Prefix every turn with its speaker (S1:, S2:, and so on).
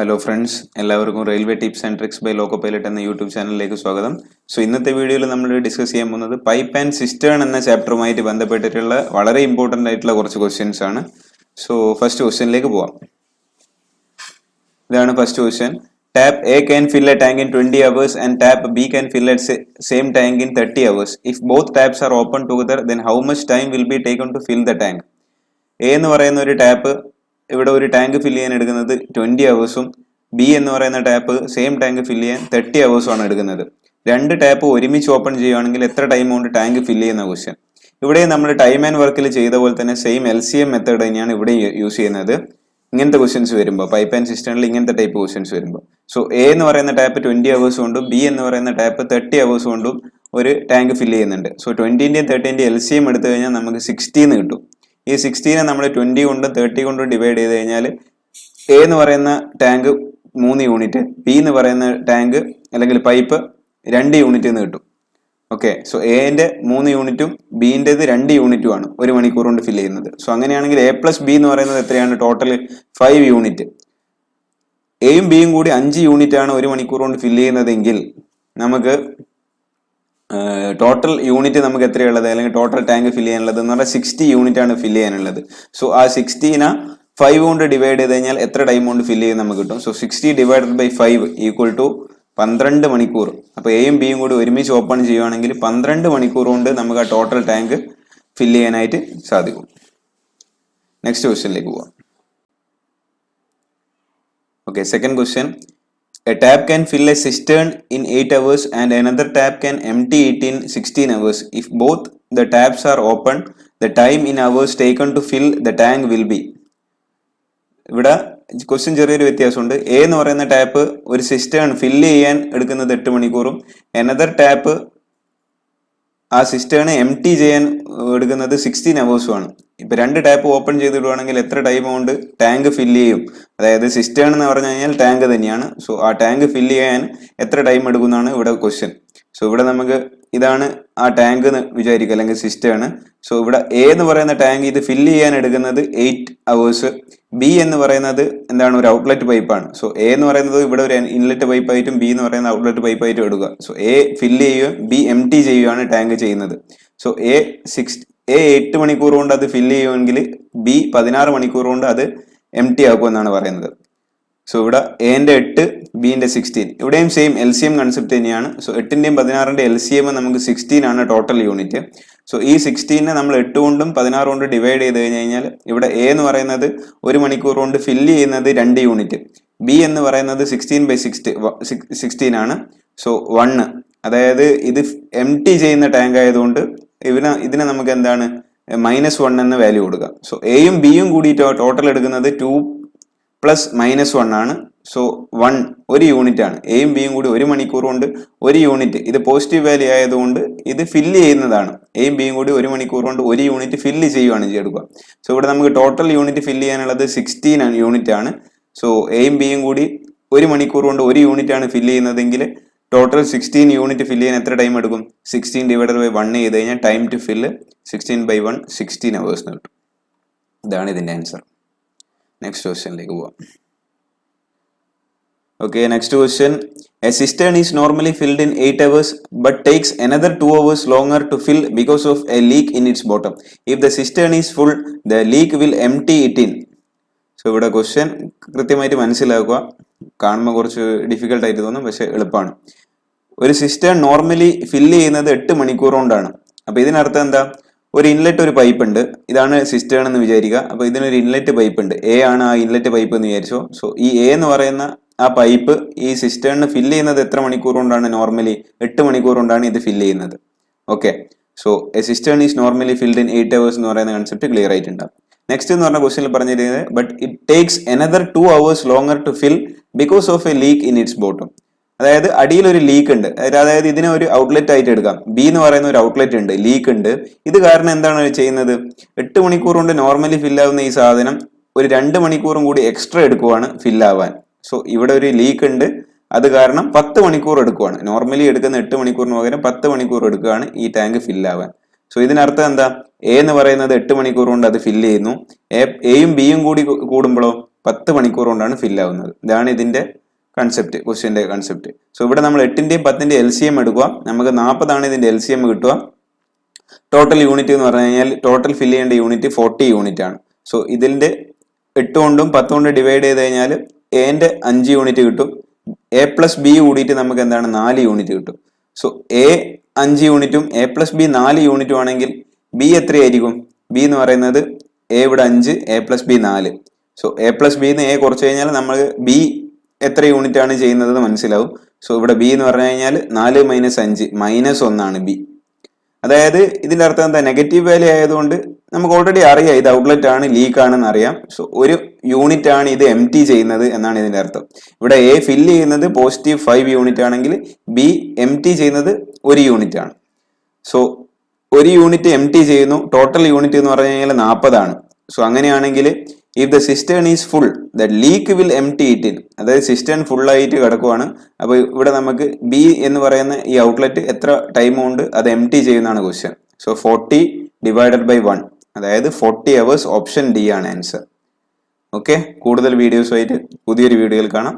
S1: Hello friends, എല്ലാവർക്കും railway tips and tricks by loco pilot എന്ന YouTube ചാനലിലേക്ക് സ്വാഗതം. ഇന്നത്തെ വീഡിയോയിൽ നമ്മൾ ഡിസ്കസ് ചെയ്യാൻ പോകുന്നത് പൈപ്പ് ആൻഡ് സിസ്റ്റേൺ എന്ന ചാപ്റ്ററുമായിട്ട് ബന്ധപ്പെട്ടിട്ടുള്ള വളരെ ഇമ്പോർട്ടൻ്റ് ആയിട്ടുള്ള കുറച്ച് ക്വസ്റ്റ്യൻസ് ആണ്. ഫസ്റ്റ് ക്വസ്റ്റ്യനിലേക്ക് പോവാം. ഇതാണ് first question. Tap A can fill a tank in 20 hours and tap B can fill a same tank in 30 hours. If both taps are open together then how much time will be taken to fill the tank? A എന്ന് പറയുന്ന ഒരു tap ഇവിടെ ഒരു tank fill ചെയ്യാൻ എടുക്കുന്നത് 20 hours, B എന്ന് പറയുന്ന tap same tank fill ചെയ്യാൻ 30 hours ആണ് എടുക്കുന്നത്. രണ്ട് ടാപ്പ് ഒരുമിച്ച് ഓപ്പൺ ചെയ്യുകയാണെങ്കിൽ എത്ര ടൈം കൊണ്ട് ടാങ്ക് ഫില്ല് ചെയ്യുന്ന ക്വസ്റ്റ്യൻ. ഇവിടെ നമ്മൾ ടൈം ആൻഡ് വർക്കിൽ ചെയ്ത പോലെ തന്നെ സെയിം LCM മെത്തേഡ് തന്നെയാണ് ഇവിടെ യൂസ് ചെയ്യുന്നത്. ഇങ്ങനത്തെ ക്വസ്റ്റ്യൻസ് വരുമ്പോൾ പൈപ്പ് ആൻഡ് സിസ്റ്റമിൽ ഇങ്ങനത്തെ ടൈപ്പ് ക്വസ്റ്റ്യൻസ് വരുമ്പോൾ എ എന്ന് പറയുന്ന ടാപ്പ് 20 hours കൊണ്ടും ബി എന്ന് പറയുന്ന ടാപ്പ് 30 hours കൊണ്ടും ഒരു ടാങ്ക് ഫില്ല് ചെയ്യുന്നുണ്ട്. 20-ന്റെയും 30-ന്റെയും LCM എടുത്തു കഴിഞ്ഞാൽ നമുക്ക് 60 കിട്ടും. ഈ 60 നമ്മൾ 20 കൊണ്ടും 30 കൊണ്ടും ഡിവൈഡ് ചെയ്ത് കഴിഞ്ഞാൽ എ എന്ന് പറയുന്ന ടാങ്ക് 3 യൂണിറ്റ്, ബി എന്ന് പറയുന്ന ടാങ്ക് അല്ലെങ്കിൽ പൈപ്പ് 2 യൂണിറ്റ് എന്ന് കിട്ടും. ഓക്കെ, എന്റെ 3 യൂണിറ്റും ബിന്റേത് 2 യൂണിറ്റും ആണ് ഒരു മണിക്കൂർ കൊണ്ട് ഫില്ല് ചെയ്യുന്നത്. അങ്ങനെയാണെങ്കിൽ എ പ്ലസ് ബി എന്ന് പറയുന്നത് എത്രയാണ്? Total 5 unit. എയും ബിയും കൂടി 5 യൂണിറ്റ് ആണ് ഒരു മണിക്കൂർ കൊണ്ട് ഫില്ല് ചെയ്യുന്നതെങ്കിൽ നമുക്ക് ടോട്ടൽ യൂണിറ്റ് നമുക്ക് എത്രയുള്ളത്, അല്ലെങ്കിൽ ടോട്ടൽ ടാങ്ക് ഫില്ല് ചെയ്യാനുള്ളത് എന്ന് പറഞ്ഞാൽ 60 യൂണിറ്റ് ആണ് ഫില്ല് ചെയ്യാനുള്ളത്. ആ 60നെ 5 കൊണ്ട് ഡിവൈഡ് ചെയ്ത് കഴിഞ്ഞാൽ എത്ര ടൈം കൊണ്ട് ഫില്ല് ചെയ്ത് നമുക്ക് കിട്ടും? 60 ഡിവൈഡഡ് ബൈ 5 ഈക്വൽ ടു 12 മണിക്കൂർ. അപ്പോൾ എയും ബിയും കൂടി ഒരുമിച്ച് ഓപ്പൺ ചെയ്യുകയാണെങ്കിൽ 12 മണിക്കൂർ കൊണ്ട് നമുക്ക് ആ ടോട്ടൽ ടാങ്ക് ഫില്ല് ചെയ്യാനായിട്ട് സാധിക്കും. നെക്സ്റ്റ് ക്വസ്റ്റ്യനിലേക്ക് പോവാം. Okay, second question. A tap can fill a cistern in 8 hours and another tap can empty it in 16 hours. If both the taps are open, the time in hours taken to fill the tank will be. ഇവിടെ question ചെറിയൊരു വ്യത്യാസമുണ്ട്. A എന്ന് പറയുന്ന tap ഒരു cistern fill ചെയ്യാൻ എടുക്കുന്നത് 8 മണിക്കൂറും another tap ആ സിസ്റ്റേൺ എംടി ചെയ്യാൻ എടുക്കുന്നത് 16 hours ആണ്. ഇപ്പൊ രണ്ട് ടാപ്പ് ഓപ്പൺ ചെയ്തിടുവാണെങ്കിൽ എത്ര ടൈം കൊണ്ട് ടാങ്ക് ഫില്ല് ചെയ്യും? അതായത് സിസ്റ്റേൺ എന്ന് പറഞ്ഞു കഴിഞ്ഞാൽ ടാങ്ക് തന്നെയാണ്. ആ ടാങ്ക് ഫില്ല് ചെയ്യാൻ എത്ര ടൈം എടുക്കുന്നതാണ് ഇവിടെ ക്വസ്റ്റ്യൻ. ഇവിടെ നമുക്ക് ഇതാണ് ആ ടാങ്ക് എന്ന് വിചാരിക്കുക, അല്ലെങ്കിൽ സിസ്റ്റേൺ. ഇവിടെ എ എന്ന് പറയുന്ന ടാങ്ക് ഇത് ഫില്ല് ചെയ്യാൻ എടുക്കുന്നത് 8 hours. ബി എന്ന് പറയുന്നത് എന്താണ്? ഒരു ഔട്ട്ലെറ്റ് പൈപ്പാണ്. എ എന്ന് പറയുന്നത് ഇവിടെ ഒരു ഇൻലെറ്റ് പൈപ്പ് ആയിട്ടും ബി എന്ന് പറയുന്ന ഔട്ട്ലെറ്റ് പൈപ്പ് ആയിട്ടും എടുക്കുക. എ ഫില്ല് ചെയ്യുകയും ബി എംടി ചെയ്യുകയാണ് ടാങ്ക് ചെയ്യുന്നത്. എ 8 മണിക്കൂർ കൊണ്ട് അത് ഫില്ല് ചെയ്യുമെങ്കിൽ ബി 16 മണിക്കൂർ കൊണ്ട് അത് എംടി ആക്കുമെന്നാണ് പറയുന്നത്. ഇവിടെ എന്റെ 8, ബിന്റെ 16. ഇവിടെയും സെയിം LCM കൺസെപ്റ്റ് തന്നെയാണ്. 8-ന്റെയും 16-ന്റെയും LCM നമുക്ക് 16 ആണ് ടോട്ടൽ യൂണിറ്റ്. ഈ 16-നെ നമ്മൾ 8 കൊണ്ടും 16 കൊണ്ടും ഡിവൈഡ് ചെയ്ത് കഴിഞ്ഞ് കഴിഞ്ഞാൽ ഇവിടെ എ എന്ന് പറയുന്നത് ഒരു മണിക്കൂർ കൊണ്ട് ഫില്ല് ചെയ്യുന്നത് 2 യൂണിറ്റ്, ബി എന്ന് പറയുന്നത് 16/16 ആണ്. 1, അതായത് ഇത് MT ചെയ്യുന്ന ടാങ്ക് ആയതുകൊണ്ട് ഇതിനെ നമുക്ക് എന്താണ് -1 എന്ന വാല്യൂ കൊടുക്കാം. എയും ബിയും കൂടി ടോട്ടൽ എടുക്കുന്നത് 2 + -1 ആണ്. 1 ഒരു യൂണിറ്റ് ആണ്. എയും ബിയും കൂടി ഒരു മണിക്കൂർ കൊണ്ട് ഒരു യൂണിറ്റ്, ഇത് പോസിറ്റീവ് വാല്യൂ ആയതുകൊണ്ട് ഇത് ഫില്ല് ചെയ്യുന്നതാണ്. എയും ബിയും കൂടി ഒരു മണിക്കൂർ കൊണ്ട് ഒരു യൂണിറ്റ് ഫില്ല് ചെയ്യുകയാണ് ചെയ്തെടുക്കുക. ഇവിടെ നമുക്ക് ടോട്ടൽ യൂണിറ്റ് ഫില്ല് ചെയ്യാനുള്ളത് 16 യൂണിറ്റ് ആണ്. എയും ബിയും കൂടി ഒരു മണിക്കൂർ കൊണ്ട് ഒരു യൂണിറ്റ് ആണ് ഫില്ല് ചെയ്യുന്നതെങ്കിൽ ടോട്ടൽ 16 യൂണിറ്റ് ഫില്ല് ചെയ്യാൻ എത്ര ടൈം എടുക്കും? 16 ഡിവൈഡഡ് ബൈ 1 ചെയ്ത് കഴിഞ്ഞാൽ ടൈം ടു ഫില്ല് 16/1 16 hours കിട്ടും. ഇതാണ് ഇതിന്റെ ആൻസർ. നെക്സ്റ്റ് ക്വസ്റ്റ്യനിലേക്ക് പോവാം. Okay, next question. A cistern is normally filled in 8 hours but takes another 2 hours longer to fill because of a leak in its bottom. If the cistern is full, the leak will empty it in. ഇവിടെ question കൃത്യമായിട്ട് മനസ്സിലാക്കുക. കാണുമ്പോൾ കുറച്ച് difficult ആയിട്ട് തോന്നും, പക്ഷെ എളുപ്പമാണ്. ഒരു സിസ്റ്റേൺ നോർമലി ഫില്ല് ചെയ്യുന്നത് 8 മണിക്കൂർ കൊണ്ടാണ്. അപ്പൊ ഇതിനർത്ഥം എന്താ? ഒരു ഇൻലെറ്റ്, ഒരു പൈപ്പ് ഉണ്ട്. ഇതാണ് സിസ്റ്റേൺ എന്ന് വിചാരിക്കുക. അപ്പൊ ഇതിനൊരു ഇൻലെറ്റ് പൈപ്പ് ഉണ്ട്. എ ആണ് ആ ഇൻലെറ്റ് പൈപ്പ് എന്ന് വിചാരിച്ചോ. ഈ എ എന്ന് പറയുന്ന ആ പൈപ്പ് ഈ സിസ്റ്റേണിന് ഫില്ല് ചെയ്യുന്നത് എത്ര മണിക്കൂർ കൊണ്ടാണ്? നോർമലി 8 മണിക്കൂർ കൊണ്ടാണ് ഇത് ഫില്ല് ചെയ്യുന്നത്. Okay, A cistern is normally filled in 8 hours എന്ന് പറയുന്ന കൺസെപ്റ്റ് ക്ലിയർ ആയിട്ടുണ്ടാവും. നെക്സ്റ്റ് എന്ന് പറഞ്ഞ ക്വസ്റ്റ്യനിൽ പറഞ്ഞിരിക്കുന്നത് but it takes another 2 hours longer to fill because of a leak in its bottom. അതായത് അടിയിൽ ഒരു ലീക്ക് ഉണ്ട്. അതായത് ഇതിനെ ഒരു ഔട്ട്ലെറ്റ് ആയിട്ട് എടുക്കാം. ബി എന്ന് പറയുന്ന ഒരു ഔട്ട്ലെറ്റ് ഉണ്ട്, ലീക്ക് ഉണ്ട്. ഇത് കാരണം എന്താണ് ചെയ്യുന്നത്? 8 മണിക്കൂർ കൊണ്ട് നോർമലി ഫില്ലാവുന്ന ഈ സാധനം ഒരു 2 മണിക്കൂറും കൂടി എക്സ്ട്രാ എടുക്കുവാണ് ഫില്ലാവാൻ. ഇവിടെ ഒരു ലീക്ക് ഉണ്ട്, അത് കാരണം 10 മണിക്കൂർ എടുക്കുവാണ്. നോർമലി എടുക്കുന്ന 8 മണിക്കൂറിന് പകരം 10 മണിക്കൂർ എടുക്കുകയാണ് ഈ ടാങ്ക് ഫില്ലാവാൻ. ഇതിനർത്ഥം എന്താ? എ എന്ന് പറയുന്നത് 8 മണിക്കൂർ കൊണ്ട് അത് ഫില്ല് ചെയ്യുന്നു. എയും ബിയും കൂടി കൂടുമ്പോഴോ 10 മണിക്കൂർ കൊണ്ടാണ് ഫില്ല് ആവുന്നത്. ഇതാണ് ഇതിന്റെ കൺസെപ്റ്റ്, ക്വസ്റ്റ്യന്റെ കൺസെപ്റ്റ്. സോ ഇവിടെ നമ്മൾ 8ന്റെയും 10ന്റെയും LCM എടുക്കുക. നമുക്ക് 40 ഇതിന്റെ LCM കിട്ടുക. ടോട്ടൽ യൂണിറ്റ് എന്ന് പറഞ്ഞു കഴിഞ്ഞാൽ ടോട്ടൽ ഫില്ല് ചെയ്യേണ്ട യൂണിറ്റ് 40 യൂണിറ്റ് ആണ്. സോ ഇതിന്റെ 8 കൊണ്ടും 10 കൊണ്ടും ഡിവൈഡ് ചെയ്ത് കഴിഞ്ഞാൽ എന്റെ 5 യൂണിറ്റ് കിട്ടും. A+B കൂടിയിട്ട് നമുക്ക് എന്താണ് 4 യൂണിറ്റ് കിട്ടും. സോ A 5 യൂണിറ്റും A+B 4 യൂണിറ്റും ആണെങ്കിൽ B എത്രയായിരിക്കും? B എന്ന് പറയുന്നത് A ഇവിടെ 5, A+B 4. സോ A+B എന്ന് A കുറച്ച് കഴിഞ്ഞാൽ നമ്മൾ B എത്ര യൂണിറ്റ് ആണ് ചെയ്യുന്നത് മനസ്സിലാവും. സോ ഇവിടെ B എന്ന് പറഞ്ഞു കഴിഞ്ഞാൽ 4 - 5 -1 B. അതായത് ഇതിന്റെ അർത്ഥം എന്താ? നെഗറ്റീവ് വാല്യൂ ആയതുകൊണ്ട് നമുക്ക് ഓൾറെഡി അറിയാം ഇത് ഔട്ട്ലെറ്റ് ആണ്, ലീക്ക് ആണെന്ന് അറിയാം. സോ ഒരു യൂണിറ്റ് ആണ് ഇത് empty ചെയ്യുന്നത് എന്നാണ് ഇതിന്റെ അർത്ഥം. ഇവിടെ A ഫില്ല് ചെയ്യുന്നത് +5 യൂണിറ്റ് ആണെങ്കിൽ B empty ചെയ്യുന്നത് 1 യൂണിറ്റ് ആണ്. സോ 1 യൂണിറ്റ് empty ചെയ്യുന്നു. ടോട്ടൽ യൂണിറ്റ് എന്ന് പറഞ്ഞു കഴിഞ്ഞാൽ 40 ആണ്. സോ അങ്ങനെയാണെങ്കിൽ if the cistern is full the leak will empty it in. അതായത് സിസ്റ്റേൺ ഫുൾ ആയിട്ട് കിടക്കുവാണ്. അപ്പോൾ ഇവിടെ നമുക്ക് B എന്ന് പറയുന്ന ഈ ഔട്ട്ലെറ്റ് എത്ര ടൈം കൊണ്ട് അത് empty ചെയ്യുന്നതാണ് ക്വസ്റ്റ്യൻ. സോ 40 ഡിവൈഡഡ് ബൈ 1, അതായത് 40 hours. ഓപ്ഷൻ D ആണ് ആൻസർ. ഓക്കെ, കൂടുതൽ വീഡിയോസുമായിട്ട് പുതിയൊരു വീഡിയോയിൽ കാണാം.